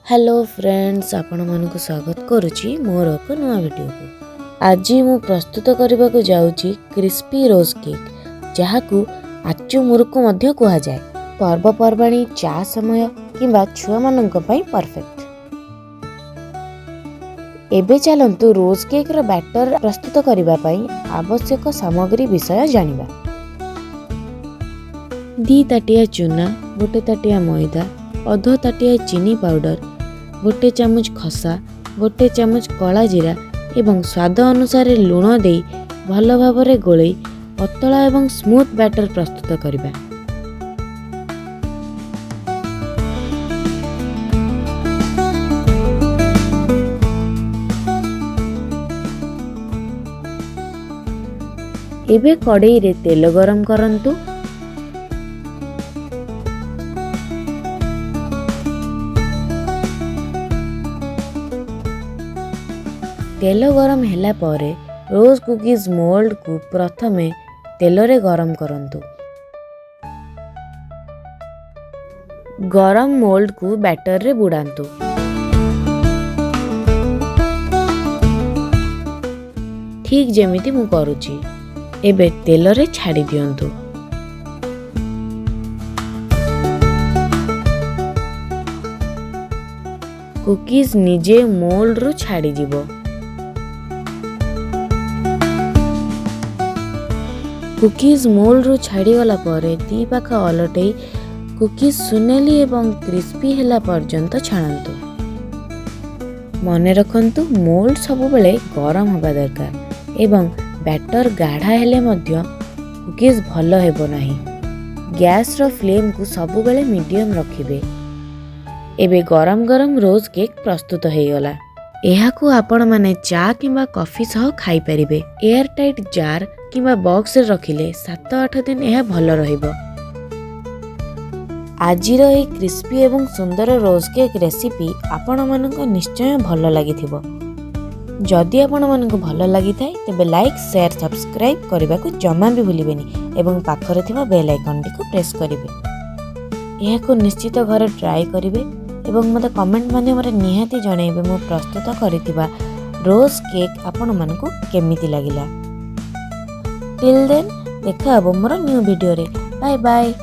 Hello friends, आपण मानक स्वागत करुच्ची मोर एक नुआ वीडियो को। आज मु प्रस्तुत करने को जाऊँगी क्रिस्पी रोज केक, जहाँ को आचु मुरुकु मध्य कहा जाए। पर्वपर्वाणी, चा समय किंबा छुआ मानक पई परफेक्ट। एबे चलंतु रोज केक रो बैटर प्रस्तुत करबा पई आवश्यक सामग्री विषय जानिबा। 2 ताटिया चूना, 1 ताटिया मैदा, अध ताटिया चीनी पाउडर, 1 चामच खसा, 1 चामच कला जीरा एवं स्वाद अनुसार लुण दे भल भाव गोले पतला एवं स्मूथ बैटर प्रस्तुत करबा। एबे कड़ाई रे तेल गरम करंतु। तेल गरम हैला परे रोज कुकीज मोल्ड को प्रथमे तेल रे गरम करंतु। गरम मोल्ड को बैटर रे बुड़ांतु। ठीक जेमिति मु करूची। एबे तेल रे छाड़ी दियंतु। कुकीज निजे मोल्ड रो छाड़ी जीवो। कुकीज मोल्ड रू छाड़ी गला परे दी पाख अलटे कुकीज सुनेली एवं क्रिस्पी हैला पर्यंत छाणंतु। मने रखंतु मोल्ड सब बेले गरम होबा दरकार एवं बैटर गाढ़ा हेले मध्य कुकीज भल हेबो नाही। गैस रो फ्लेम को सब बेले मीडियम रखिबे। एबे गरम गरम रोज केक प्रस्तुत हो गला। एहा को आपण माने चा किंबा कॉफी सह खाई परिबे। एयर टाइट जार किंबा बॉक्स रे रखिले 7-8 दिन यह भल रहिबो। आजिर ए क्रिस्पी एवं सुंदर रोज केक रेसिपी आपण मानक निश्चय भल लागिथिबो। जदि आपण मानक भल लागिथाय तेबे लाइक, शेयर, सब्सक्राइब करबा को जमा भी भूलिबेनी एवं पाखरे थिबा बेल आइकन टी को प्रेस करिवे। एहा को निश्चित घरे ट्राई करिवे एवं मते कमेंट माध्यम रे निहाती जणैबे मो प्रस्तुत करिथिबा रोज केक आपण मानक केमिति लागिला। टिल देन देखा हबो मोर न्यू वीडियो रे। Bye bye.